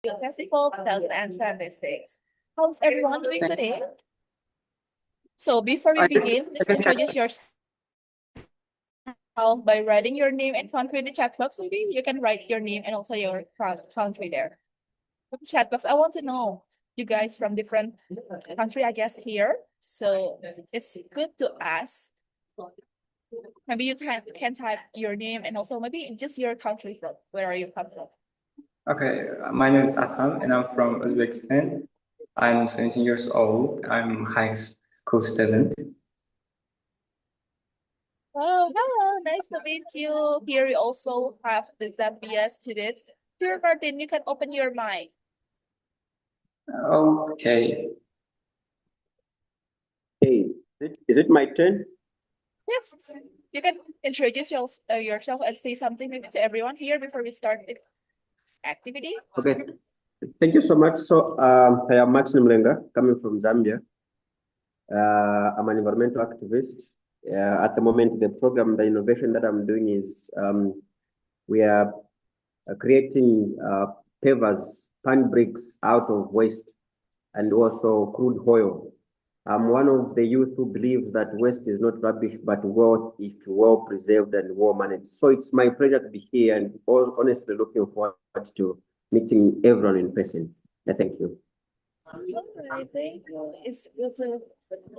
Festival 2026. How's everyone doing today? So before we I begin, please can check. introduce yourself by writing your name and country in the chat box. Maybe you can write your name and also your country there. The chat box. I want to know you guys from different country, I guess here. So it's good to ask. Maybe you can type your name and also maybe just your country from where are you come from. Okay, my name is Atham and I'm from Uzbekistan. I'm 17 years old. I'm high school student. Oh, hello. Nice to meet you. Here we also have the Zambia students. Dear Martin, you can open your mic. Okay. Hey, is it my turn? Yes, you can introduce yourself and say something maybe to everyone here before we start the activity. Okay, thank you so much. So, I am Max Mlenga, coming from Zambia. I'm an environmental activist. At the moment, the innovation that I'm doing is we are creating pavers, pan bricks out of waste and also crude oil. I'm one of the youth who believes that waste is not rubbish, but wealth if well preserved and well managed. So it's my pleasure to be here and honestly looking forward to meeting everyone in person. Thank you. Alright, thank you. It's good to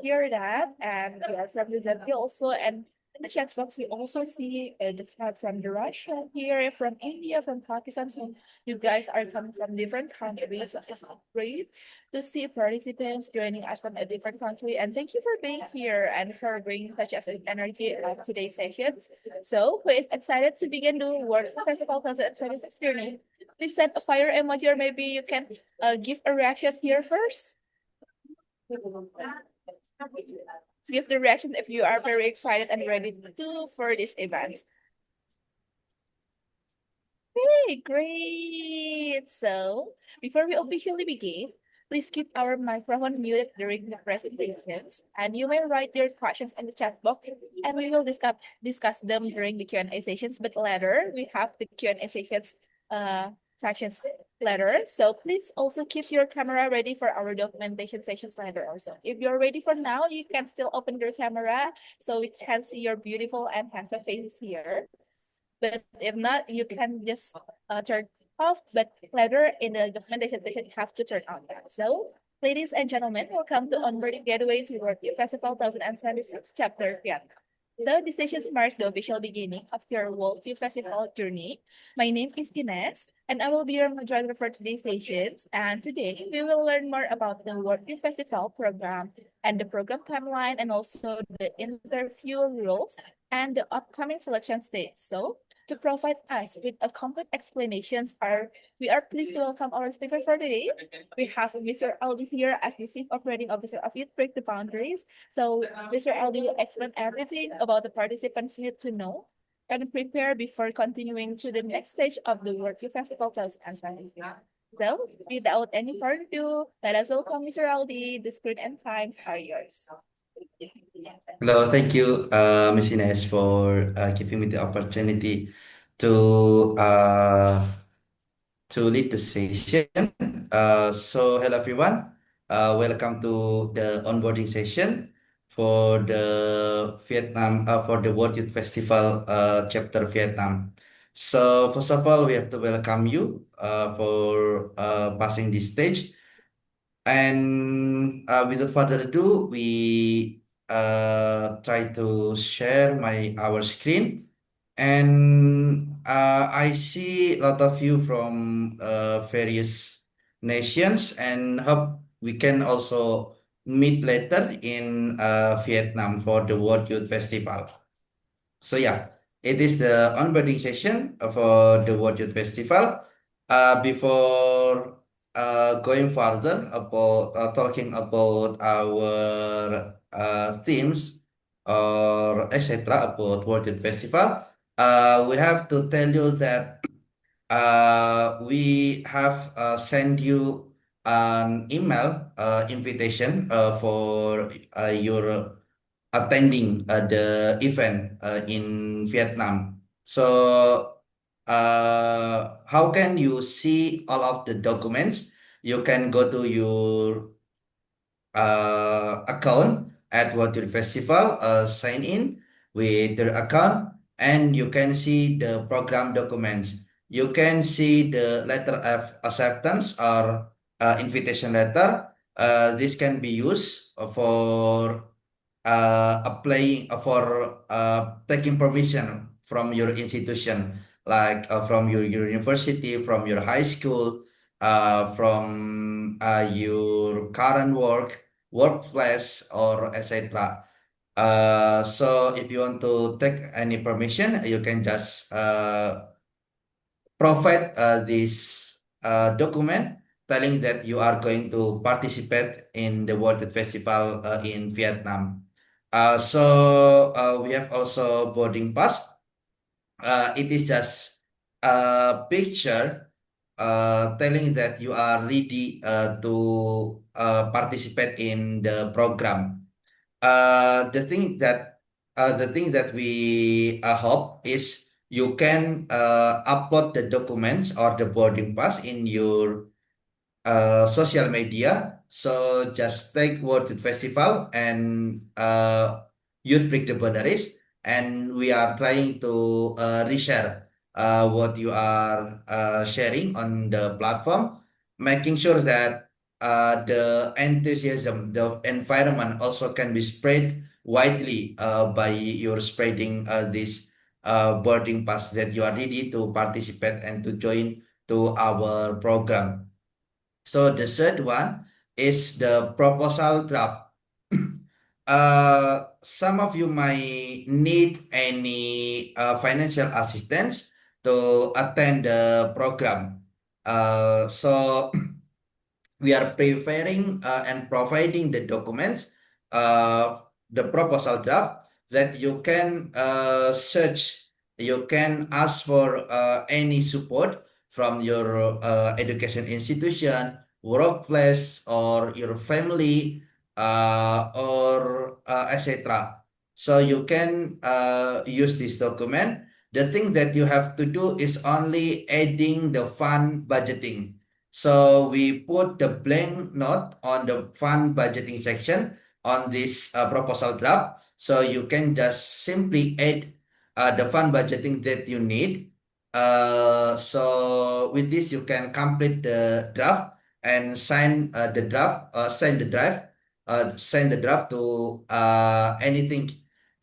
hear that. And we are from the Zambia also. And in the chat box, we also see the flag from the Russia here, from India, from Pakistan. So you guys are coming from different countries. So it's great to see participants joining us from a different country. And thank you for being here and for bringing such as an energy of today's sessions. So who is excited to begin the World Festival 2026 journey? Please send a fire emoji or maybe you can give a reaction here first. Give the reaction if you are very excited and ready to for this event. Hey, great! So, before we officially begin, please keep our microphone muted during the presentations, and you may write your questions in the chat box, and we will discuss them during the Q&A sessions. But later, we have the Q&A sessions sections later. So please also keep your camera ready for our documentation sessions later also. If you're ready for now, you can still open your camera so we can see your beautiful and handsome faces here. But if not, you can just turn off. But later in the documentation session, you have to turn on that. So, ladies and gentlemen, welcome to Onboarding Gateway to Worldview Festival 2026, Chapter 5. So, this session marks the official beginning of your Worldview Festival journey. My name is Ines, and I will be your moderator for today's sessions. And today, we will learn more about the Worldview Festival program and the program timeline, and also the interview rules and the upcoming selection stage. So, to provide us with a complete explanations, we are pleased to welcome our speaker for today. We have Mr. Aldi here as the Chief Operating Officer of Youth Break the Boundaries. So Mr. Aldi will explain everything about the participants need to know and prepare before continuing to the next stage of the World Youth Festival 2026. So without any further ado, let us welcome Mr. Aldi. The screen and times are yours. Hello, thank you, Ms. Ines, for giving me the opportunity to uh, to lead the session. Hello everyone. Welcome to the onboarding session for the World Youth Festival chapter Vietnam. So first of all, we have to welcome you for passing this stage. And without further ado, we try to share our screen. And I see a lot of you from various nations, and hope we can also meet later in Vietnam for the World Youth Festival. So yeah, it is the onboarding session for the World Youth Festival. Before going further about talking about our themes or etc. about World Youth Festival, we have to tell you that we have sent you an email invitation for your attending the event in Vietnam. So how can you see all of the documents? You can go to your account at World Youth Festival, sign in with your account, and you can see the program documents. You can see the letter of acceptance or invitation letter. This can be used for applying for taking permission from your institution, like from your university, from your high school, from your current workplace, or etc. So if you want to take any permission, you can just provide this document telling that you are going to participate in the World Youth Festival in Vietnam. We have also boarding pass. It is just a picture telling that you are ready to participate in the program. Uh, the thing that the thing that we hope is you can upload the documents or the boarding pass in your social media. So just take World Youth Festival and Youth Break the Boundaries, and we are trying to reshare what you are sharing on the platform, making sure that the enthusiasm, the environment also can be spread widely by your spreading this boarding pass that you are ready to participate and to join to our program. So the third one is the proposal draft. Some of you might need any financial assistance to attend the program. So we are preparing and providing the documents, the proposal draft that you can search. You can ask for any support from your education institution, workplace, or your family, or etc. So you can use this document. The thing that you have to do is only adding the fund budgeting. So we put the blank note on the fund budgeting section on this proposal draft. So you can just simply add the fund budgeting that you need. So with this, you can complete the draft and sign the draft, send the draft to anything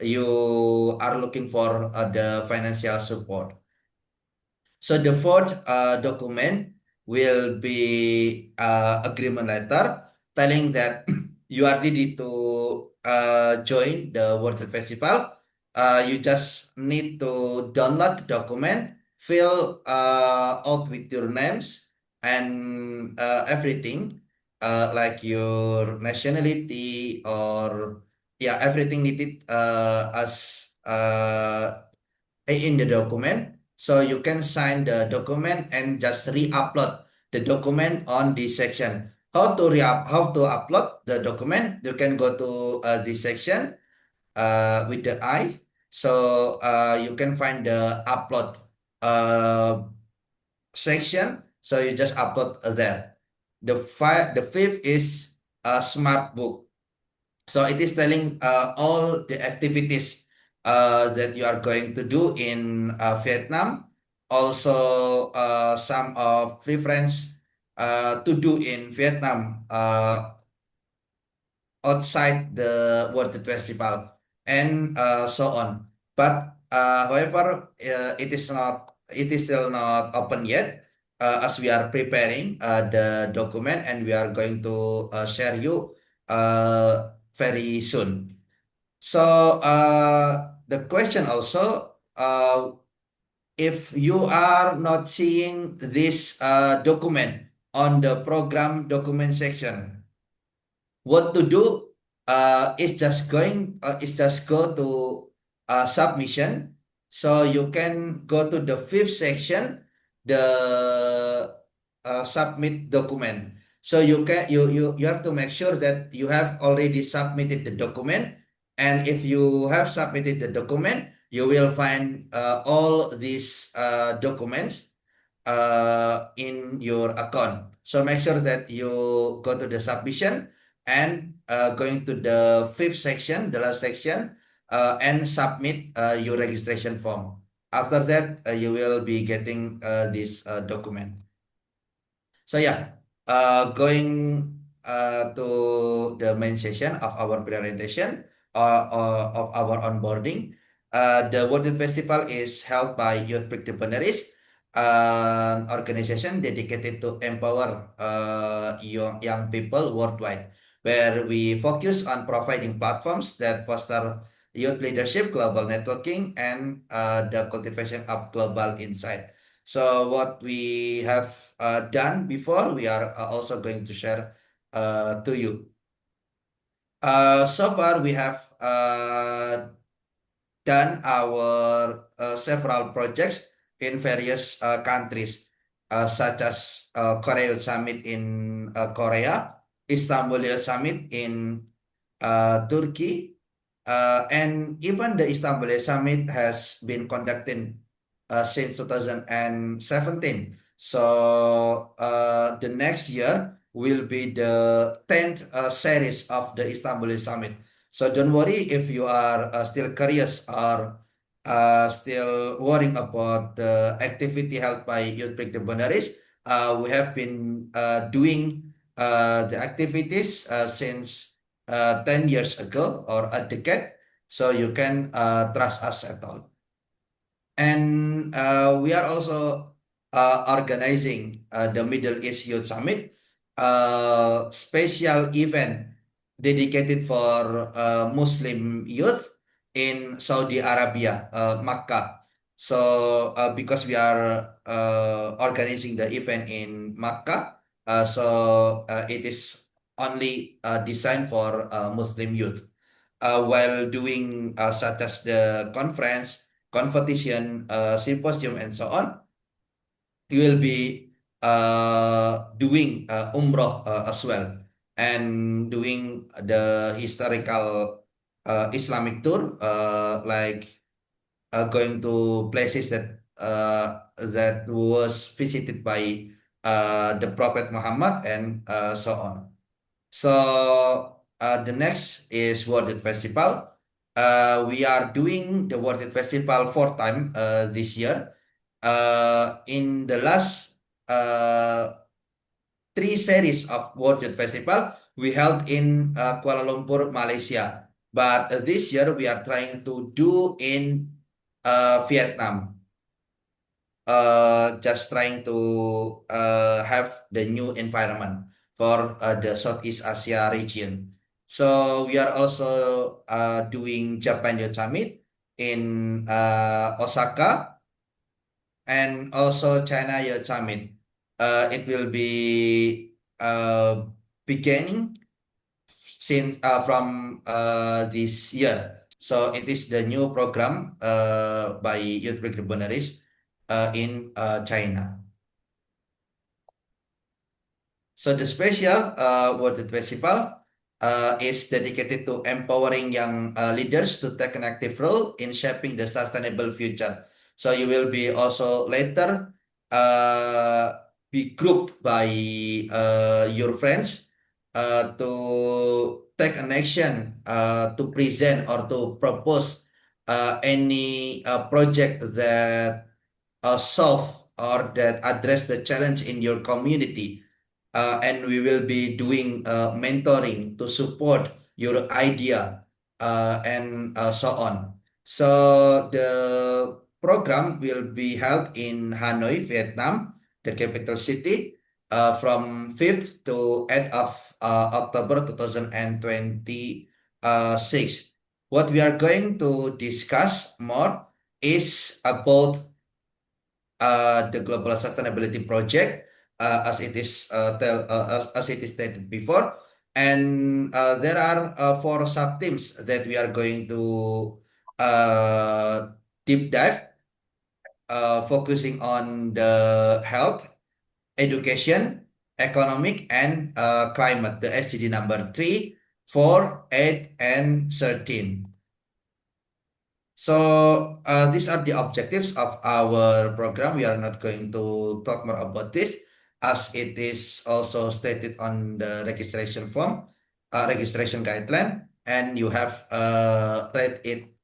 you are looking for the financial support. So the fourth document will be agreement letter telling that you are ready to join the World Youth Festival. You just need to download the document, fill out with your names and everything, like your nationality or yeah, everything needed as in the document. So you can sign the document and just re-upload the document on this section. How to upload the document? You can go to this section with the I. So you can find the upload section. So you just upload there. The fifth is a smart book. So it is telling all the activities that you are going to do in Vietnam. Also, some of preference to do in Vietnam outside the World Youth Festival and so on. But however, it is still not open yet, as we are preparing the document and we are going to share you very soon. So the question also, if you are not seeing this document on the program document section, what to do is just go to submission. So you can go to the fifth section, the submit document. So you have to make sure that you have already submitted the document, and if you have submitted the document, you will find all these documents in your account. So make sure that you go to the submission and going to the fifth section, the last section, and submit your registration form. After that, you will be getting this document. So yeah, going to the main session of our presentation of our onboarding. The World Youth Festival is held by Youth Entrepreneurs, an organization dedicated to empower young people worldwide, where we focus on providing platforms that foster youth leadership, global networking, and the cultivation of global insight. So what we have done before, we are also going to share to you. So far, we have done our several projects in various countries, such as Korea Youth Summit in Korea, Istanbul Youth Summit in Turkey, and even the Istanbul Youth Summit has been conducted since 2017. So the next year will be the 10th series of the Istanbul Youth Summit. So don't worry if you are still curious or still worrying about the activity held by Youth Entrepreneurs. We have been doing the activities since 10 years ago or a decade, so you can trust us at all. And we are also organizing the Middle East Youth Summit, a special event dedicated for Muslim youth in Saudi Arabia, Makkah. So because we are organizing the event in Makkah, so it is only designed for Muslim youth. While doing such as the conference, competition, symposium, and so on, you will be doing umroh as well, and doing the historical Islamic tour, like going to places that was visited by the Prophet Muhammad, and so on. So the next is World Youth Festival. We are doing the World Youth Festival fourth time this year. In the last three series of World Youth Festival, we held in Kuala Lumpur, Malaysia. But this year we are trying to do in Vietnam. Just trying to have the new environment for the Southeast Asia region. So we are also doing Japan Youth Summit in Osaka, and also China Youth Summit. It will be beginning since from this year. So it is the new program by Youth Entrepreneurs in China. So the special World Youth Festival is dedicated to empowering young leaders to take an active role in shaping the sustainable future. So you will be also later be grouped by your friends to take an action to present or to propose any project that solve or that address the challenge in your community. And we will be doing mentoring to support your idea and so on. So the program will be held in Hanoi, Vietnam, the capital city, from 5th to 8th of October 2026. What we are going to discuss more is about the Global Sustainability Project, as it is stated before, and there are 4 sub-themes that we are going to deep dive, focusing on the health, education, economic, and climate, the SDG number 3, 4, 8, and 13. So these are the objectives of our program. We are not going to talk more about this as it is also stated on the registration form, registration guideline, and you have read it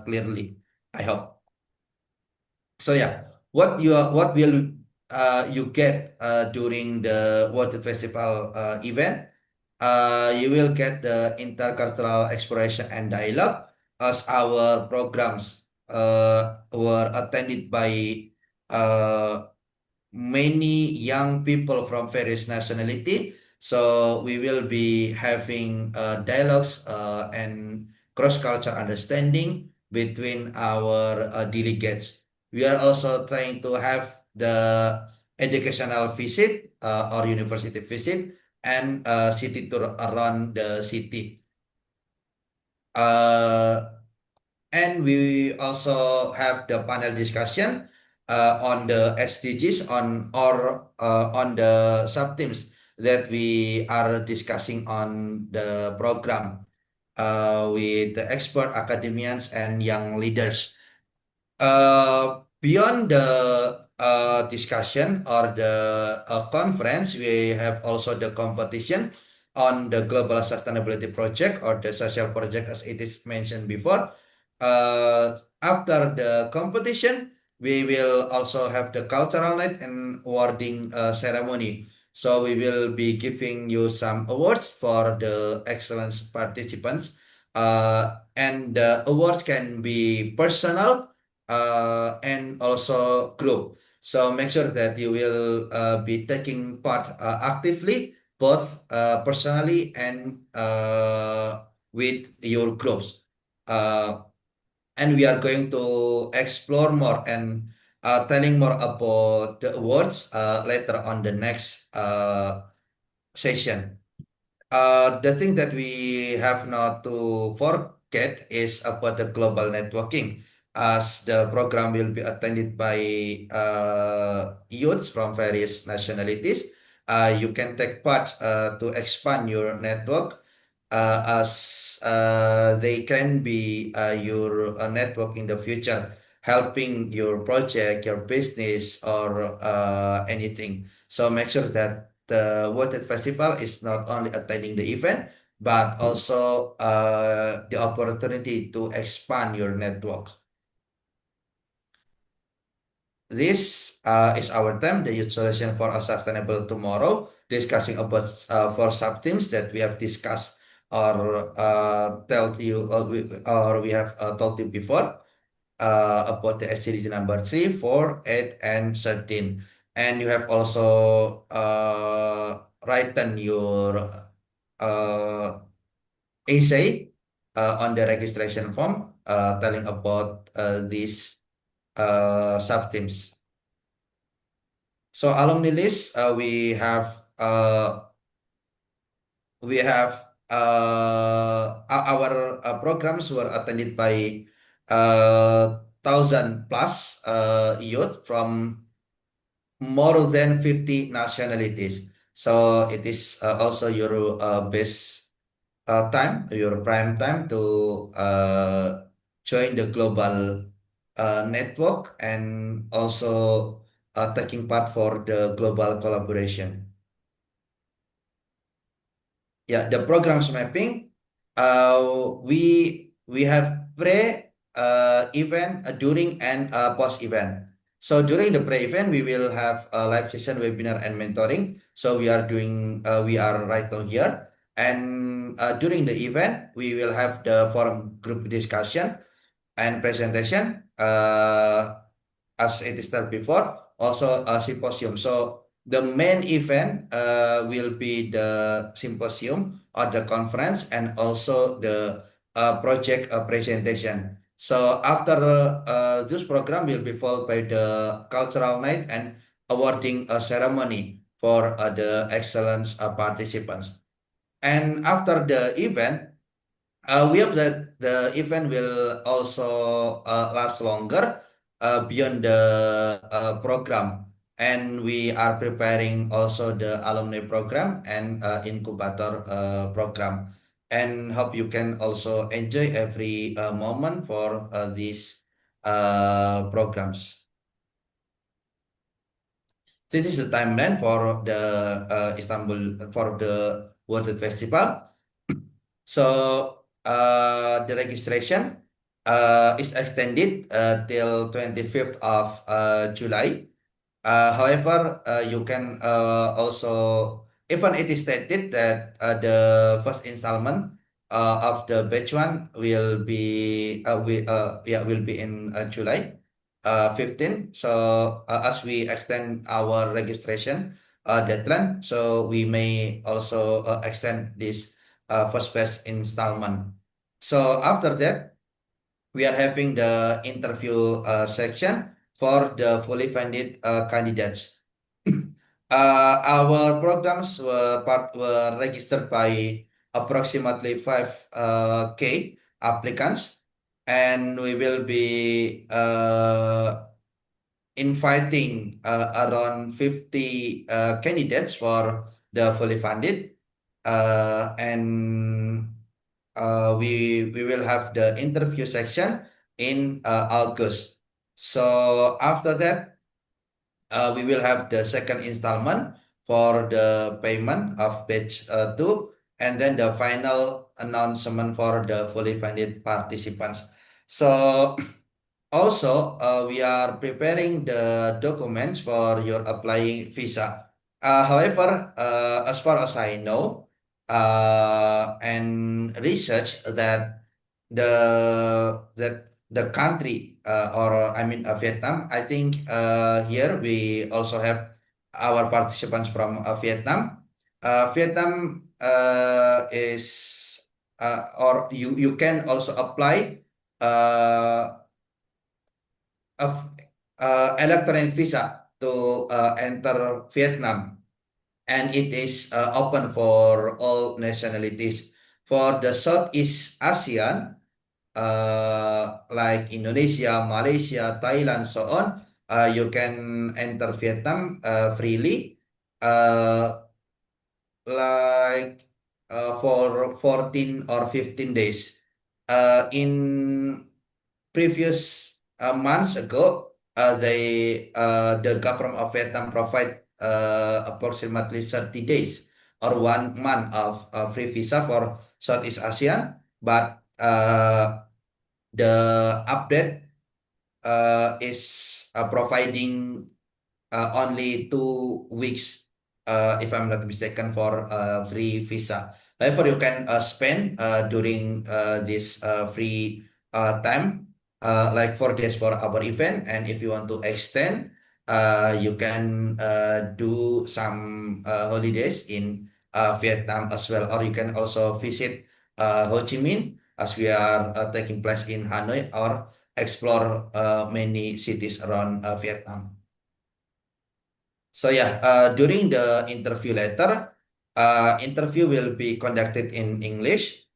clearly, I hope. So yeah, what will you get during the World Festival event? You will get the intercultural exploration and dialogue as our programs were attended by uh, many young people from various nationality. So we will be having dialogues and cross-culture understanding between our delegates. We are also trying to have the educational visit or university visit and city tour around the city. And we also have the panel discussion on the SDGs on the sub themes that we are discussing on the program with the expert academians and young leaders. Beyond the discussion or the conference, we have also the competition on the global sustainability project or the social project as it is mentioned before. After the competition, we will also have the cultural night and awarding ceremony. So we will be giving you some awards for the excellence participants. And the awards can be personal and also group. So make sure that you will be taking part actively, both personally and with your groups. Uh, and we are going to explore more and telling more about the awards later on the next session. The thing that we have not to forget is about the global networking, as the program will be attended by youths from various nationalities. You can take part to expand your network, as they can be your network in the future, helping your project, your business, or anything. So make sure that the World Festival is not only attending the event, but also the opportunity to expand your network. This is our time, the Youth Solution for a Sustainable Tomorrow, discussing about four sub-themes that we have discussed or told you or we have told you before about the SDG number 3, 4, 8, and 13. And you have also written your essay on the registration form telling about these sub-themes. So alumni list, we have our programs were attended by 1,000 plus youth from more than 50 nationalities. So it is also your best time, your prime time to join the global network and also taking part for the global collaboration. Yeah, the programs mapping. We have pre event, during, and post event. So during the pre event, we will have a live session, webinar, and mentoring. So we are doing we are right now here, and during the event, we will have the forum group discussion and presentation. As it is said before, also a symposium. So the main event will be the symposium or the conference and also the project presentation. So after this program will be followed by the cultural night and awarding a ceremony for the excellence participants. And after the event, we hope that the event will also last longer beyond the program. And we are preparing also the alumni program and incubator program. and hope you can also enjoy every moment for these programs. This is the timeline for the Istanbul for the World Trade Festival. So the registration is extended till 25th of July. However, you can also, even it is stated that the first installment of the batch one will be in July 15. So as we extend our registration deadline, so we may also extend this first batch installment. So after that, we are having the interview section for the fully funded candidates. Our programs were registered by approximately 5K applicants, and we will be inviting around 50 candidates for the fully funded, and we will have the interview section in August. So after that, we will have the second installment for the payment of batch 2, and then the final announcement for the fully funded participants. So also, we are preparing the documents for your applying visa. However, as far as I know, and research that the country or I mean Vietnam, I think here we also have our participants from Vietnam. Vietnam is or you can also apply of electronic visa to enter Vietnam, and it is open for all nationalities. For the Southeast ASEAN, like Indonesia, Malaysia, Thailand, so on, you can enter Vietnam freely, like for 14 or 15 days. In previous months ago, the government of Vietnam provide approximately 30 days or 1 month of free visa for Southeast Asia, but the update is providing only 2 weeks, if I'm not mistaken, for free visa. However, you can spend during this free time, like 4 days for our event, and if you want to extend, you can do some holidays in Vietnam as well, or you can also visit Ho Chi Minh as we are taking place in Hanoi, or explore many cities around Vietnam. So yeah, during the interview letter, interview will be conducted in English.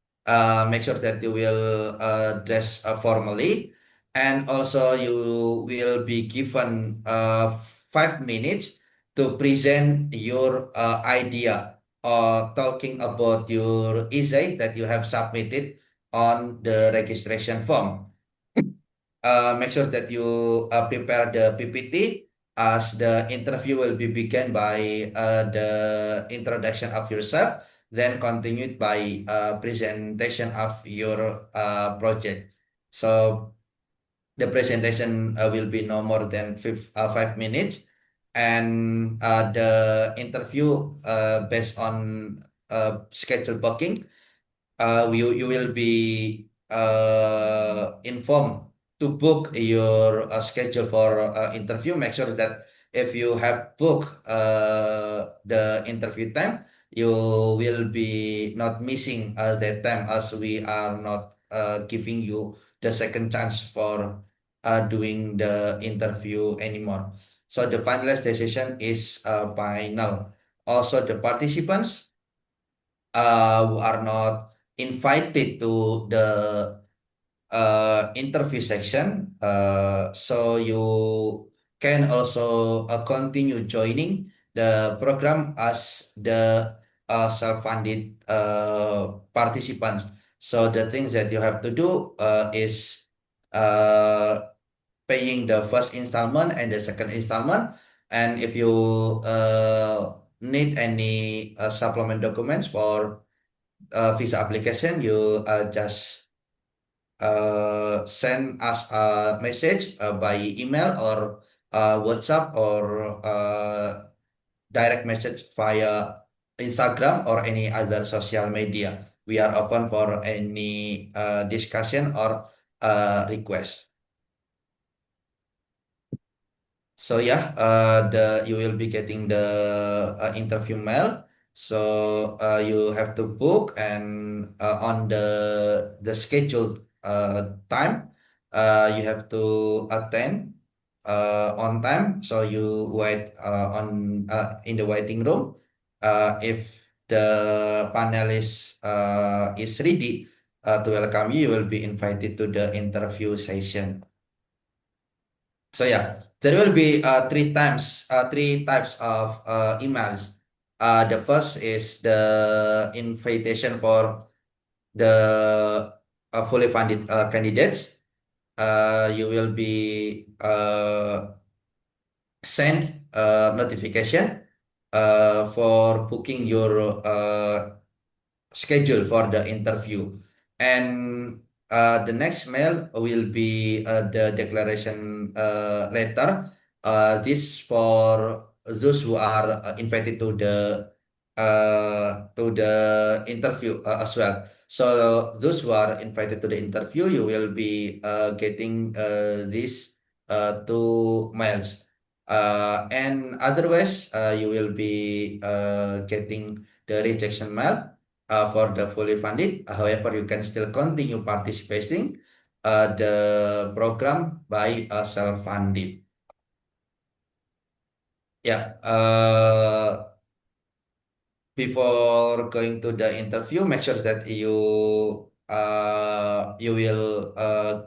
Make sure that you will dress formally, and also you will be given 5 minutes to present your idea or talking about your essay that you have submitted on the registration form. Make sure that you prepare the PPT, as the interview will be begun by the introduction of yourself, then continued by presentation of your project. So the presentation will be no more than 5 minutes, and the interview based on schedule booking, you will be informed to book your schedule for interview. Make sure that if you have booked the interview time, you will be not missing that time, as we are not giving you the second chance for doing the interview anymore. So the finalized decision is final. Also, the participants who are not invited to the interview section, so you can also continue joining the program as the self-funded participants. So the things that you have to do is paying the first installment and the second installment. And if you need any supplement documents for visa application, you just send us a message by email or WhatsApp or direct message via Instagram or any other social media. We are open for any discussion or request. So yeah, you will be getting the interview mail. So you have to book and on the scheduled time, you have to attend on time. So you wait on in the waiting room. If the panelist is ready to welcome you, you will be invited to the interview session. So yeah, there will be three types of emails. The first is the invitation for the fully funded candidates. You will be sent notification for booking your schedule for the interview. And the next mail will be the declaration letter. This for those who are invited to the interview as well. So those who are invited to the interview, you will be getting these two mails. And otherwise, you will be getting the rejection mail for the fully funded. However, you can still continue participating the program by self-funded. Yeah. Before going to the interview, make sure that you will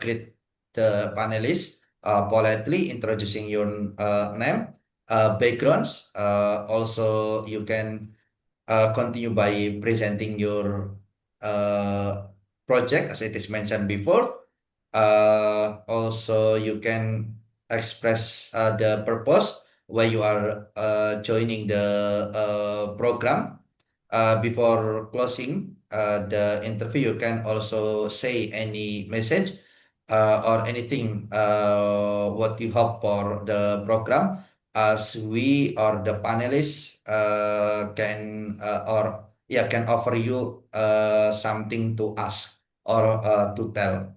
greet the panelists politely, introducing your name, backgrounds. Also, you can continue by presenting your project as it is mentioned before. Also, you can express the purpose why you are joining the program. Before closing the interview, you can also say any message or anything what you hope for the program, as we or the panelists can or yeah can offer you something to ask or to tell.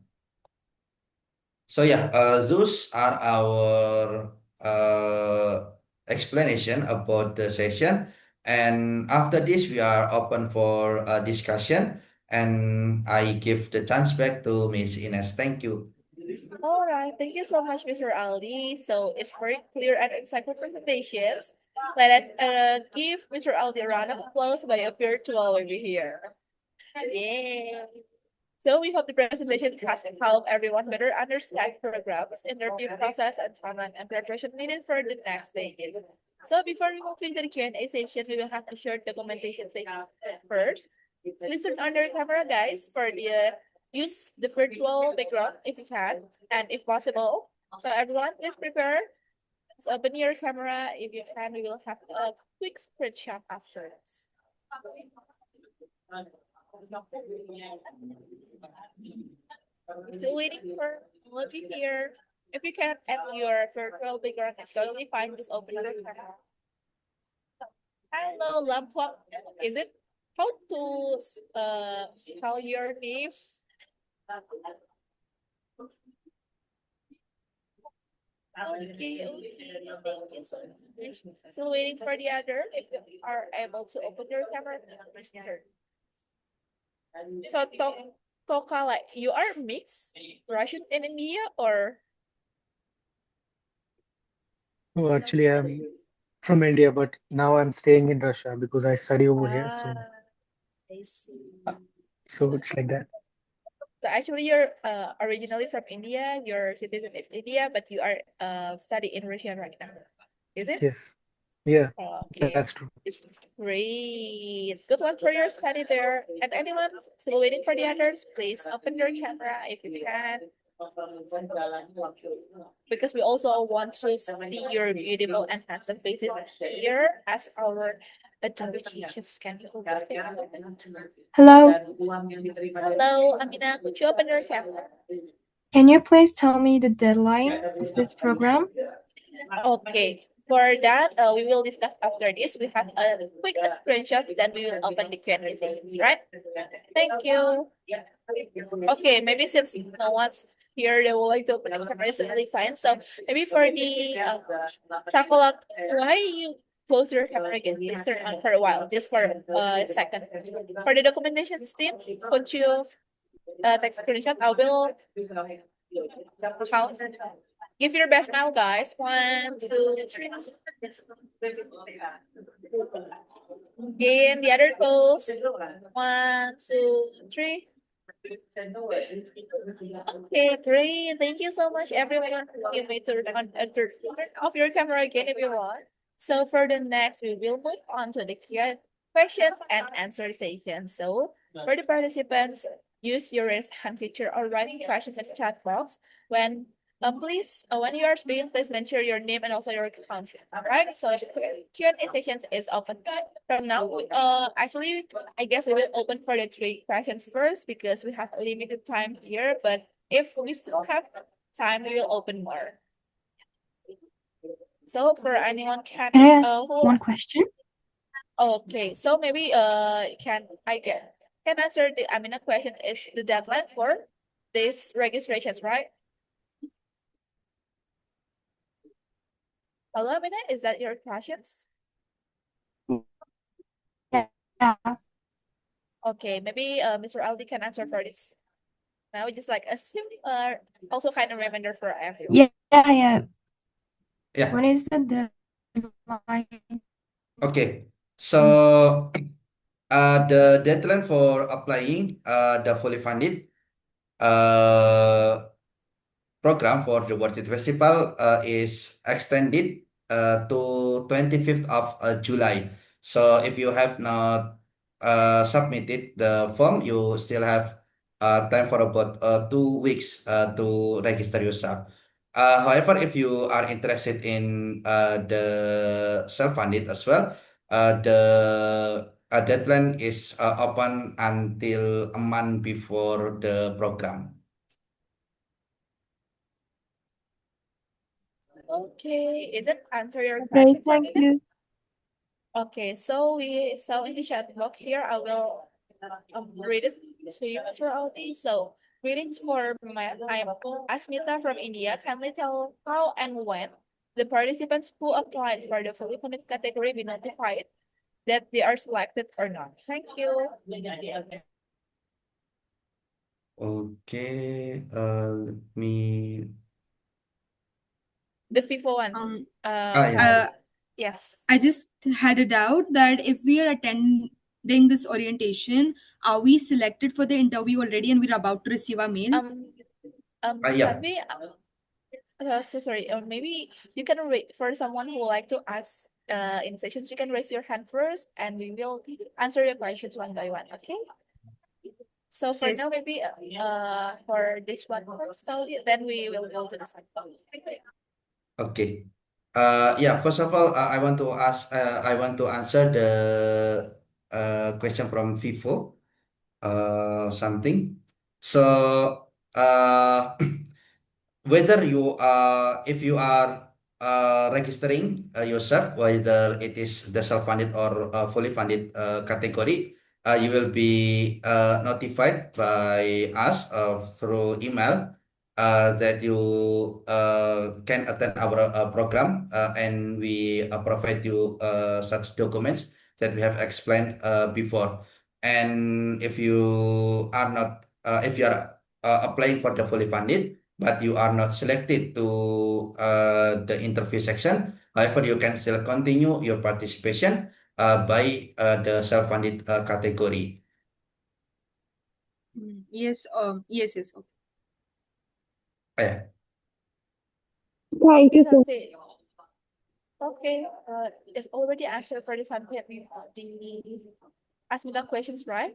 So yeah, those are our explanation about the session. And after this, we are open for a discussion. And I give the chance back to Miss Ines. Thank you. All right, thank you so much, Mr. Ali. So it's very clear and insightful presentations. Let us give Mr. Ali a round of applause by a virtual over here. Yay! So we hope the presentation has helped everyone better understand programs, interview process, and timeline and preparation needed for the next stages. So before we move into the Q&A session, we will have to share documentation session first. Please turn on your camera, guys, for the use the virtual background if you can, and if possible. So everyone, please prepare. So open your camera if you can. We will have a quick screenshot afterwards. Still waiting for all of you here. If you can't add your virtual background, it's totally fine. Just open your camera. Hello, Lampwak. Is it how to spell your name? Okay, thank you so much. Still waiting for the other. If you are able to open your camera, please turn. So Toka, like you are mixed Russian and India, or Oh, actually, I'm from India, but now I'm staying in Russia because I study over here. I see. So it's like that. So actually, you're originally from India. Your citizen is India, but you are studying in Russia right now. Is it? Yes. Yeah, Okay, that's true. great. Good luck for your study there. And anyone still waiting for the others, please open your camera if you can, because we also want to see your beautiful and handsome faces here as our notifications. Can you hold on a moment? Hello, Hello, Amina. Could you open your camera? can you please tell me the deadline of this program? Okay. For that, we will discuss after this. We have a quick screenshot, then we will open the Q&A sessions, right? Thank you. Okay, maybe since no one's here, they would like to open the camera, it's really fine. So maybe for the Takolak, why you close your camera again? Please turn on for a while, just for a second. For the documentation team, could you take screenshot? I will count. Give your best smile, guys. 1, 2, 3. In the other pose. 1, 2, 3. Okay, great. Thank you so much, everyone. You may turn off your camera again if you want. So for the next, we will move on to the questions and answer session. So for the participants, use your raise hand feature or writing questions in the chat box. Please, when you are speaking, please mention your name and also your country. All right. So the Q&A session is open from now. Actually, I guess we will open for the 3 questions first because we have a limited time here. But if we still have time, we will open more. So for anyone Can I ask who one question? okay, so maybe can answer the Amina question, is the deadline for these registrations, right? Hello, Amina, is that your questions? Yeah, Okay, maybe Mr. Aldi can answer for this. Now just like assume also kind of reminder for everyone. yeah. Yeah. What is the deadline? Okay. So the deadline for applying the fully funded program for the World It Festival is extended to 25th of July. So if you have not submitted the form, you still have time for about 2 weeks to register yourself. However, if you are interested in the self-funded as well, the deadline is open until a month before the program. Okay, is it answer your Okay, questions, thank Amina? you. Okay, so in the chat box here, I will read it to you, Mr. Aldi. So greetings for I'm Asmita from India. Kindly tell how and when the participants who applied for the fully funded category be notified that they are selected or not. Thank you. Okay, let me. The FIFO one. Yeah. Yes. I just had a doubt that if we are attending this orientation, are we selected for the interview already and we're about to receive our mails? Yeah. Sadvi, so sorry. Maybe you can wait for someone who would like to ask in sessions. You can raise your hand first, and we will answer your questions one by one. Okay. So for Yes. now, maybe for this one first, then we will go to the second. Okay. Yeah. First of all, I want to ask. I want to answer the question from Vivo. Something. So, whether you if you are registering yourself, whether it is the self-funded or fully funded category, you will be notified by us through email that you can attend our program, and we provide you such documents that we have explained before. And if you are not if you are applying for the fully funded, but you are not selected to the interview section, however, you can still continue your participation by the self-funded category. Yes. Yes. Okay. Yeah. Thank you so much. Okay, it's already answered for the ask me the questions, right?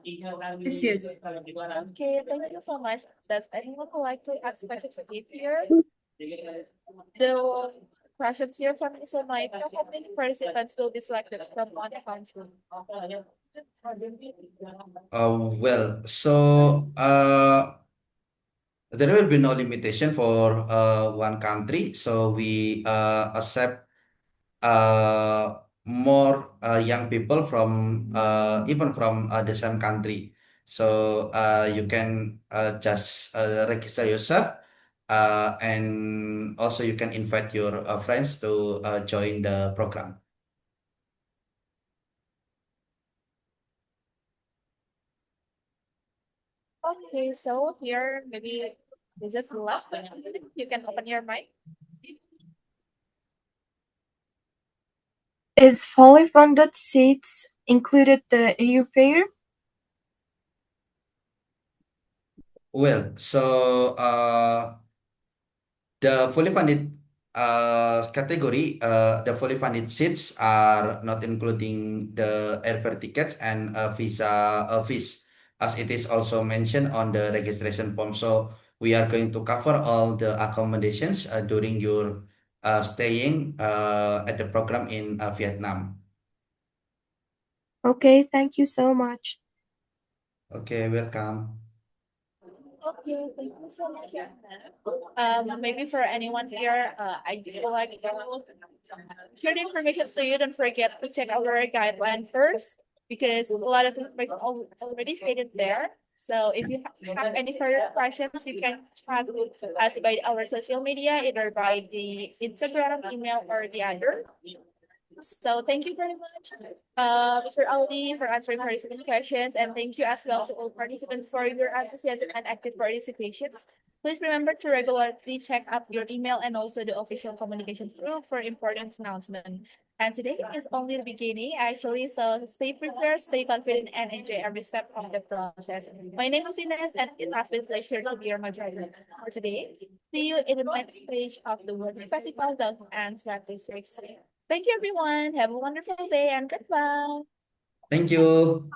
Yes, yes. Okay, thank you so much. Does anyone would like to ask questions again here? The questions here from Mr. Mike, how many participants will be selected from one country? Well, there will be no limitation for one country, so we accept more young people from even from the same country. So you can just register yourself, and also you can invite your friends to join the program. Okay, so here maybe is it the last one? You can open your mic. Is fully funded seats included the airfare? Well, so the fully funded category, the fully funded seats are not including the airfare tickets and visa fees, as it is also mentioned on the registration form. So we are going to cover all the accommodations during your staying at the program in Vietnam. Okay, thank you so much. Okay, welcome. Okay, thank you so much. Maybe for anyone here, I just would like to share the information so you don't forget to check our guideline first because a lot of information already stated there. So if you have any further questions, you can chat us by our social media, either by the Instagram, email, or the other. So thank you very much, Mr. Ali, for answering participant questions, and thank you as well to all participants for your enthusiasm and active participations. Please remember to regularly check up your email and also the official communications group for important announcement. And today is only the beginning, actually, so stay prepared, stay confident, and enjoy every step of the process. My name is Ines, and it has been a pleasure to be your moderator for today. See you in the next stage of the World Festival 2026. Thank you, everyone. Have a wonderful day and goodbye. Thank you.